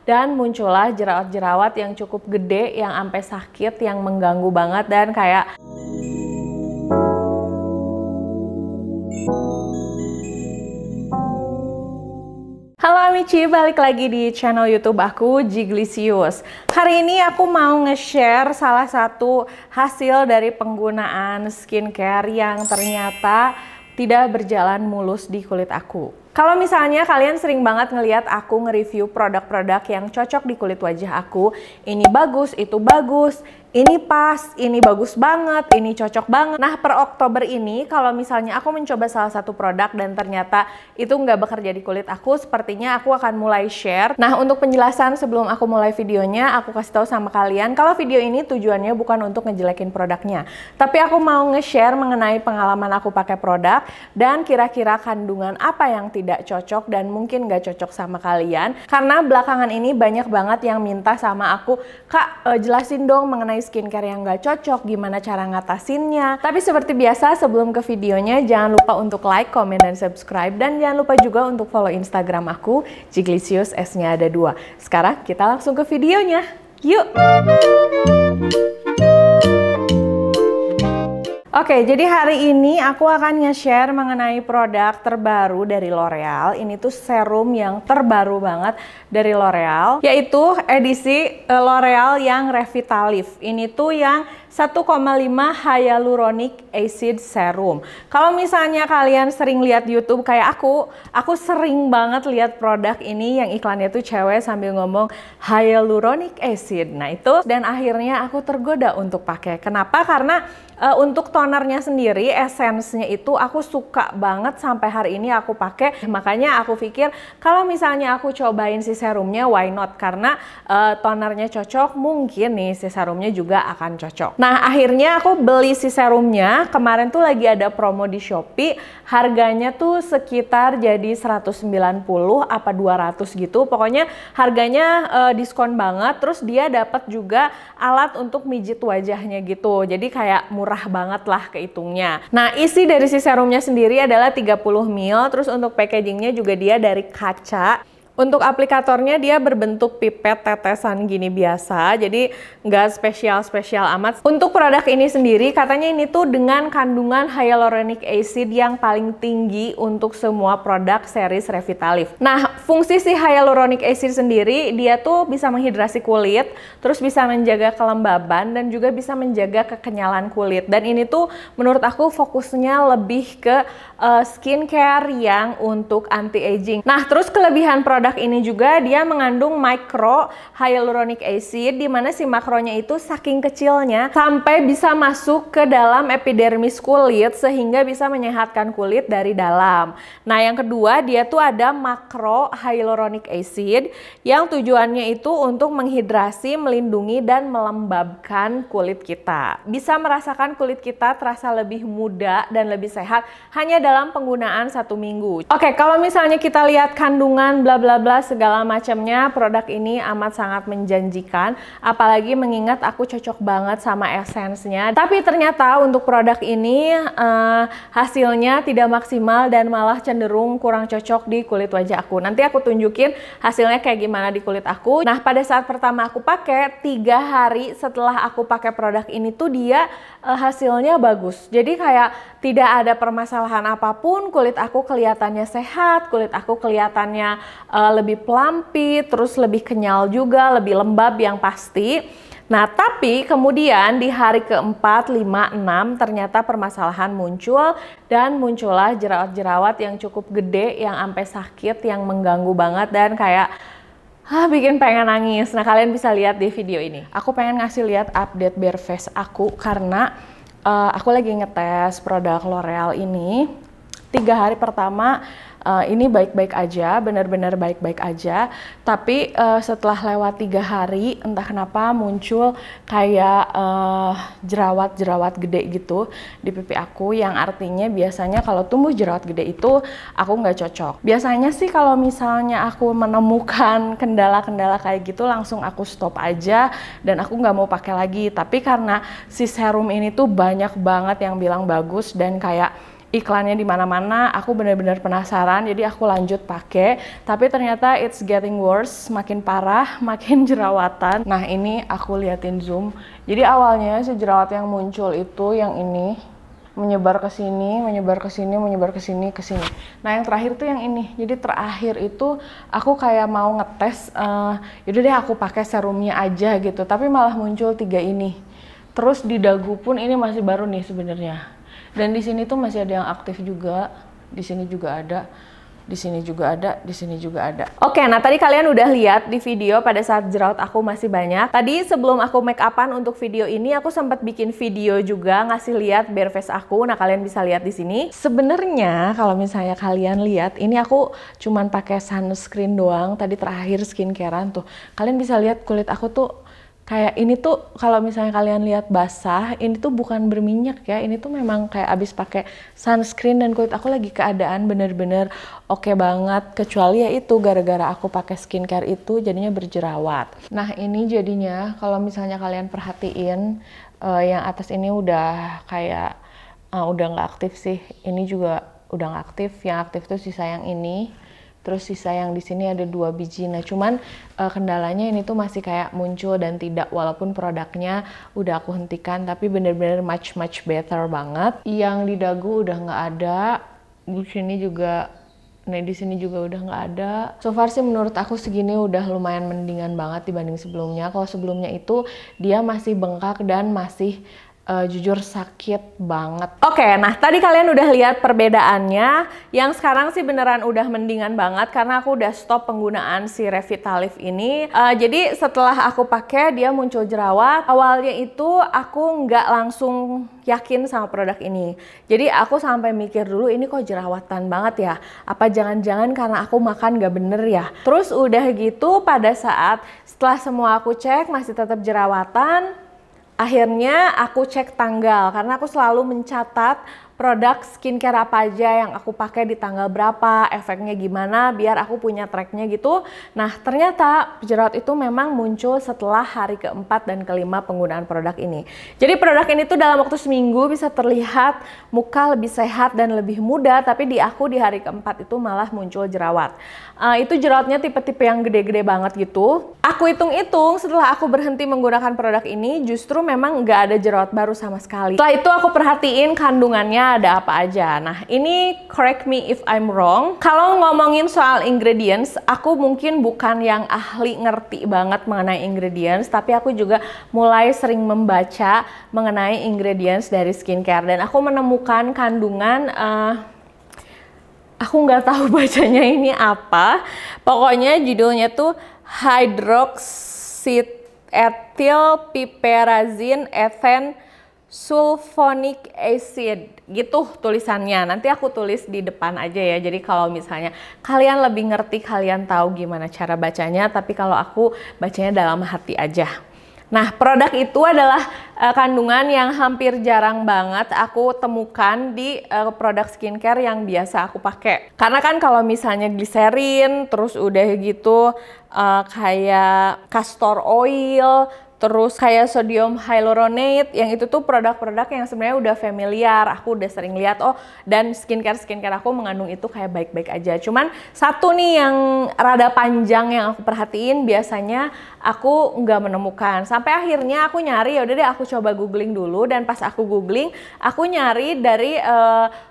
dan muncullah jerawat-jerawat yang cukup gede, yang sampai sakit, yang mengganggu banget dan kayak halo Amici, balik lagi di channel YouTube aku, Jiglicious. Hari ini aku mau nge-share salah satu hasil dari penggunaan skincare yang ternyata tidak berjalan mulus di kulit aku. Kalau misalnya kalian sering banget ngelihat aku nge-review produk-produk yang cocok di kulit wajah aku, ini bagus, itu bagus, ini pas, ini bagus banget, ini cocok banget. Nah, per Oktober ini kalau misalnya aku mencoba salah satu produk dan ternyata itu nggak bekerja di kulit aku, sepertinya aku akan mulai share. Nah, untuk penjelasan sebelum aku mulai videonya, aku kasih tahu sama kalian kalau video ini tujuannya bukan untuk ngejelekin produknya, tapi aku mau nge-share mengenai pengalaman aku pakai produk dan kira-kira kandungan apa yang tidak cocok dan mungkin nggak cocok sama kalian. Karena belakangan ini banyak banget yang minta sama aku, Kak, jelasin dong mengenai skincare yang nggak cocok, gimana cara ngatasinnya. Tapi seperti biasa sebelum ke videonya, jangan lupa untuk like, comment, dan subscribe. Dan jangan lupa juga untuk follow Instagram aku, Jiglicious, S-nya ada 2. Sekarang kita langsung ke videonya. Yuk! Oke, jadi hari ini aku akan nge-share mengenai produk terbaru dari L'Oreal. Ini tuh serum yang terbaru banget dari L'Oreal, yaitu edisi L'Oreal yang Revitalift. Ini tuh yang 1,5 hyaluronic acid serum. Kalau misalnya kalian sering lihat YouTube kayak aku sering banget lihat produk ini yang iklannya tuh cewek sambil ngomong hyaluronic acid. Nah itu, dan akhirnya aku tergoda untuk pakai. Kenapa? Karena untuk tonernya sendiri, esensnya itu aku suka banget sampai hari ini aku pakai. Makanya aku pikir kalau misalnya aku cobain si serumnya, why not? Karena tonernya cocok, mungkin nih si serumnya juga akan cocok. Nah akhirnya aku beli si serumnya. Kemarin tuh lagi ada promo di Shopee. Harganya tuh sekitar jadi 190 apa 200 gitu. Pokoknya harganya diskon banget. Terus dia dapat juga alat untuk mijit wajahnya gitu. Jadi kayak murah banget lah kehitungnya. Nah, isi dari si serumnya sendiri adalah 30 ml. Terus untuk packagingnya juga dia dari kaca. Untuk aplikatornya dia berbentuk pipet tetesan gini biasa, jadi nggak spesial-spesial amat. Untuk produk ini sendiri, katanya ini tuh dengan kandungan hyaluronic acid yang paling tinggi untuk semua produk series Revitalift. Nah, fungsi si hyaluronic acid sendiri, dia tuh bisa menghidrasi kulit, terus bisa menjaga kelembaban, dan juga bisa menjaga kekenyalan kulit. Dan ini tuh menurut aku fokusnya lebih ke skincare yang untuk anti-aging. Nah, terus kelebihan produk ini juga dia mengandung micro hyaluronic acid, di mana si makronya itu saking kecilnya sampai bisa masuk ke dalam epidermis kulit sehingga bisa menyehatkan kulit dari dalam. Nah, yang kedua dia tuh ada makro hyaluronic acid yang tujuannya itu untuk menghidrasi, melindungi, dan melembabkan kulit kita. Bisa merasakan kulit kita terasa lebih muda dan lebih sehat hanya dalam penggunaan 1 minggu. Oke, kalau misalnya kita lihat kandungan bla bla bla segala macamnya, produk ini amat sangat menjanjikan, apalagi mengingat aku cocok banget sama esensnya. Tapi ternyata untuk produk ini hasilnya tidak maksimal dan malah cenderung kurang cocok di kulit wajah aku. Nanti aku tunjukin hasilnya kayak gimana di kulit aku. Nah, pada saat pertama aku pakai, 3 hari setelah aku pakai produk ini tuh dia hasilnya bagus. Jadi kayak tidak ada permasalahan apapun, kulit aku kelihatannya sehat, kulit aku kelihatannya lebih plumpy, terus lebih kenyal juga, lebih lembab yang pasti. Nah, tapi kemudian di hari keempat, 5, 6 ternyata permasalahan muncul dan muncullah jerawat-jerawat yang cukup gede, yang sampai sakit, yang mengganggu banget dan kayak bikin pengen nangis. Nah, kalian bisa lihat di video ini. Aku pengen ngasih lihat update bare face aku karena aku lagi ngetes produk L'Oreal ini. 3 hari pertama ini baik-baik aja, benar-benar baik-baik aja. Tapi setelah lewat 3 hari, entah kenapa muncul kayak jerawat-jerawat gede gitu di pipi aku, yang artinya biasanya kalau tumbuh jerawat gede itu aku nggak cocok. Biasanya sih kalau misalnya aku menemukan kendala-kendala kayak gitu langsung aku stop aja dan aku nggak mau pakai lagi. Tapi karena si serum ini tuh banyak banget yang bilang bagus dan kayak iklannya di mana-mana, aku benar-benar penasaran, jadi aku lanjut pakai. Tapi ternyata it's getting worse, makin parah, makin jerawatan. Nah ini aku liatin zoom. Jadi awalnya si jerawat yang muncul itu yang ini menyebar ke sini, menyebar ke sini, menyebar ke sini, ke sini. Nah yang terakhir tuh yang ini. Jadi terakhir itu aku kayak mau ngetes, yaudah deh aku pakai serumnya aja gitu. Tapi malah muncul 3 ini. Terus di dagu pun ini masih baru nih sebenarnya. Dan di sini tuh masih ada yang aktif juga. Di sini juga ada. Di sini juga ada, di sini juga ada. Oke, nah tadi kalian udah lihat di video pada saat jerawat aku masih banyak. Tadi sebelum aku make upan untuk video ini, aku sempat bikin video juga ngasih lihat bare face aku. Nah kalian bisa lihat di sini. Sebenarnya kalau misalnya kalian lihat, ini aku cuman pakai sunscreen doang. Tadi terakhir skincarean tuh. Kalian bisa lihat kulit aku tuh kayak ini tuh kalau misalnya kalian lihat basah, ini tuh bukan berminyak ya, ini tuh memang kayak abis pakai sunscreen dan kulit aku lagi keadaan bener-bener oke banget. Kecuali ya itu gara-gara aku pakai skincare itu jadinya berjerawat. Nah ini jadinya kalau misalnya kalian perhatiin yang atas ini udah kayak udah nggak aktif sih. Ini juga udah nggak aktif. Yang aktif tuh sisa yang ini. Terus sisa yang di sini ada 2 biji. Nah cuman kendalanya ini tuh masih kayak muncul dan tidak, walaupun produknya udah aku hentikan, tapi bener-bener much better banget. Yang di dagu udah nggak ada, di sini juga, nah di sini juga udah nggak ada. So far sih menurut aku segini udah lumayan mendingan banget dibanding sebelumnya. Kalau sebelumnya itu dia masih bengkak dan masih jujur sakit banget. Oke, nah tadi kalian udah lihat perbedaannya. Yang sekarang sih beneran udah mendingan banget karena aku udah stop penggunaan si Revitalift ini. Jadi setelah aku pakai dia muncul jerawat. Awalnya itu aku nggak langsung yakin sama produk ini. Jadi aku sampai mikir dulu ini kok jerawatan banget ya. Apa jangan-jangan karena aku makan nggak bener ya. Terus udah gitu pada saat setelah semua aku cek masih tetap jerawatan. Akhirnya aku cek tanggal karena aku selalu mencatat produk skincare apa aja yang aku pakai di tanggal berapa, efeknya gimana, biar aku punya tracknya gitu. Nah ternyata jerawat itu memang muncul setelah hari keempat dan kelima penggunaan produk ini. Jadi produk ini tuh dalam waktu seminggu bisa terlihat muka lebih sehat dan lebih muda, tapi di aku di hari keempat itu malah muncul jerawat. Itu jerawatnya tipe-tipe yang gede-gede banget gitu. Aku hitung-hitung setelah aku berhenti menggunakan produk ini justru memang nggak ada jerawat baru sama sekali. Setelah itu aku perhatiin kandungannya ada apa aja. Nah ini correct me if I'm wrong. Kalau ngomongin soal ingredients, aku mungkin bukan yang ahli ngerti banget mengenai ingredients, tapi aku juga mulai sering membaca mengenai ingredients dari skincare dan aku menemukan kandungan aku nggak tahu bacanya ini apa. Pokoknya judulnya tuh hydroxyethylpiperazine ethane sulfonic acid gitu tulisannya. Nanti aku tulis di depan aja ya. Jadi kalau misalnya kalian lebih ngerti, kalian tahu gimana cara bacanya, tapi kalau aku bacanya dalam hati aja. Nah, produk itu adalah kandungan yang hampir jarang banget aku temukan di produk skincare yang biasa aku pakai. Karena kan kalau misalnya gliserin, terus udah gitu kayak castor oil, terus kayak sodium hyaluronate, yang itu tuh produk-produk yang sebenarnya udah familiar, aku udah sering lihat, oh dan skincare aku mengandung itu kayak baik-baik aja. Cuman satu nih yang rada panjang yang aku perhatiin biasanya aku nggak menemukan. Sampai akhirnya aku nyari, yaudah deh aku coba googling dulu, dan pas aku googling, aku nyari dari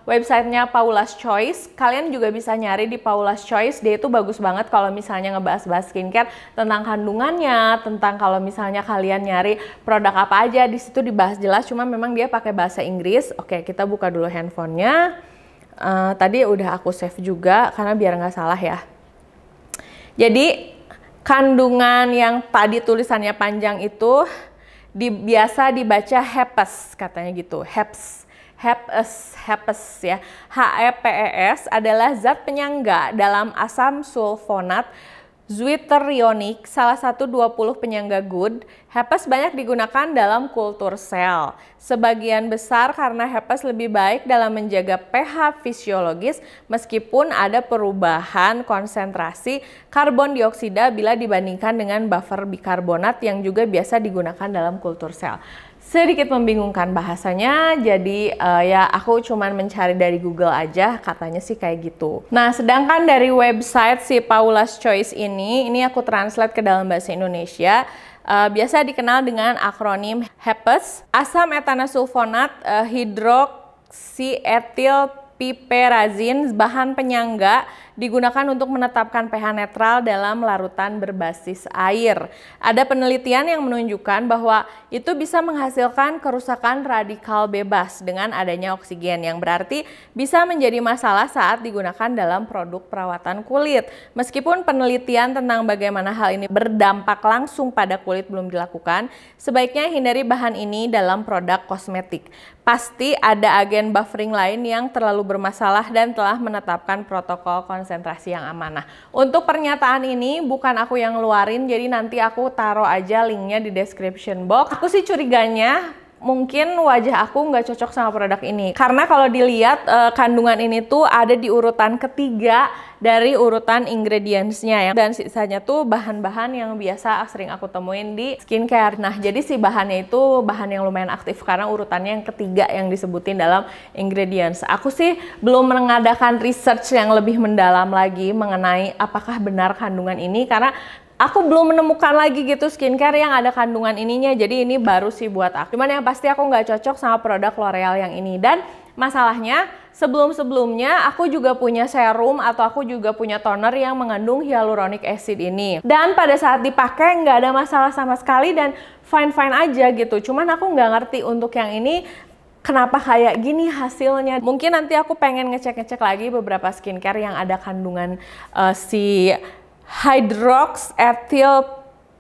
websitenya Paula's Choice. Kalian juga bisa nyari di Paula's Choice, dia itu bagus banget kalau misalnya ngebahas-bahas skincare tentang kandungannya, tentang kalau misalnya kalian nyari produk apa aja, di situ dibahas jelas. Cuma memang dia pakai bahasa Inggris. Oke, kita buka dulu handphonenya. Tadi udah aku save juga karena biar nggak salah ya. Jadi kandungan yang tadi tulisannya panjang itu biasa dibaca HEPES katanya gitu. HEPES ya. HEPES adalah zat penyangga dalam asam sulfonat zwitterionic, salah satu 20 penyangga good. HEPES banyak digunakan dalam kultur sel. Sebagian besar karena HEPES lebih baik dalam menjaga pH fisiologis meskipun ada perubahan konsentrasi karbon dioksida bila dibandingkan dengan buffer bikarbonat yang juga biasa digunakan dalam kultur sel. sedikit membingungkan bahasanya, jadi ya aku cuman mencari dari Google aja, katanya sih kayak gitu. Nah, sedangkan dari website si Paula's Choice ini aku translate ke dalam bahasa Indonesia. Biasa dikenal dengan akronim HEPS, asam etanasulfonat hidroksietil piperazin, bahan penyangga digunakan untuk menetapkan pH netral dalam larutan berbasis air. Ada penelitian yang menunjukkan bahwa itu bisa menghasilkan kerusakan radikal bebas dengan adanya oksigen, yang berarti bisa menjadi masalah saat digunakan dalam produk perawatan kulit. Meskipun penelitian tentang bagaimana hal ini berdampak langsung pada kulit belum dilakukan, sebaiknya hindari bahan ini dalam produk kosmetik. Pasti ada agen buffering lain yang terlalu bermasalah dan telah menetapkan protokol konsentrasi yang amanah. Untuk pernyataan ini bukan aku yang ngeluarin, jadi nanti aku taruh aja linknya di description box. Aku sih curiganya mungkin wajah aku nggak cocok sama produk ini, karena kalau dilihat kandungan ini tuh ada di urutan ketiga dari urutan ingredientsnya ya, dan sisanya tuh bahan-bahan yang biasa sering aku temuin di skincare. Nah, jadi si bahannya itu bahan yang lumayan aktif karena urutannya yang ketiga yang disebutin dalam ingredients. Aku sih belum mengadakan research yang lebih mendalam lagi mengenai apakah benar kandungan ini, karena aku belum menemukan lagi gitu skincare yang ada kandungan ininya, jadi ini baru sih buat aku. Cuman yang pasti aku nggak cocok sama produk L'Oreal yang ini. Dan masalahnya sebelum-sebelumnya aku juga punya serum atau aku juga punya toner yang mengandung hyaluronic acid ini. Dan pada saat dipakai nggak ada masalah sama sekali dan fine-fine aja gitu. Cuman aku nggak ngerti untuk yang ini kenapa kayak gini hasilnya. Mungkin nanti aku pengen ngecek-ngecek lagi beberapa skincare yang ada kandungan si hidroksietil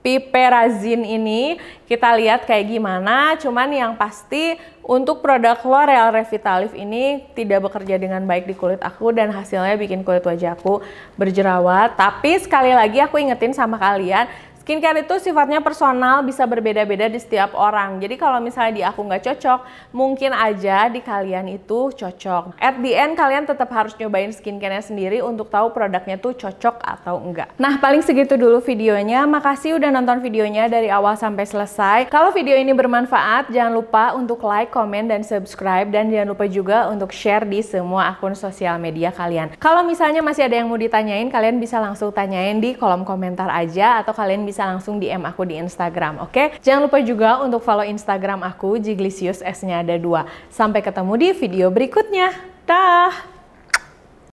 piperazin ini, kita lihat kayak gimana. Cuman yang pasti untuk produk L'Oreal Revitalift ini tidak bekerja dengan baik di kulit aku dan hasilnya bikin kulit wajahku berjerawat. Tapi sekali lagi aku ingetin sama kalian, skincare itu sifatnya personal, bisa berbeda-beda di setiap orang. Jadi kalau misalnya di aku nggak cocok, mungkin aja di kalian itu cocok. At the end, kalian tetap harus nyobain skincare-nya sendiri untuk tahu produknya tuh cocok atau enggak. Nah, paling segitu dulu videonya. Makasih udah nonton videonya dari awal sampai selesai. Kalau video ini bermanfaat, jangan lupa untuk like, komen, dan subscribe. Dan jangan lupa juga untuk share di semua akun sosial media kalian. Kalau misalnya masih ada yang mau ditanyain, kalian bisa langsung tanyain di kolom komentar aja, atau kalian bisa langsung DM aku di Instagram, oke? Jangan lupa juga untuk follow Instagram aku, Jiglisius, S-nya ada 2. Sampai ketemu di video berikutnya. Dah!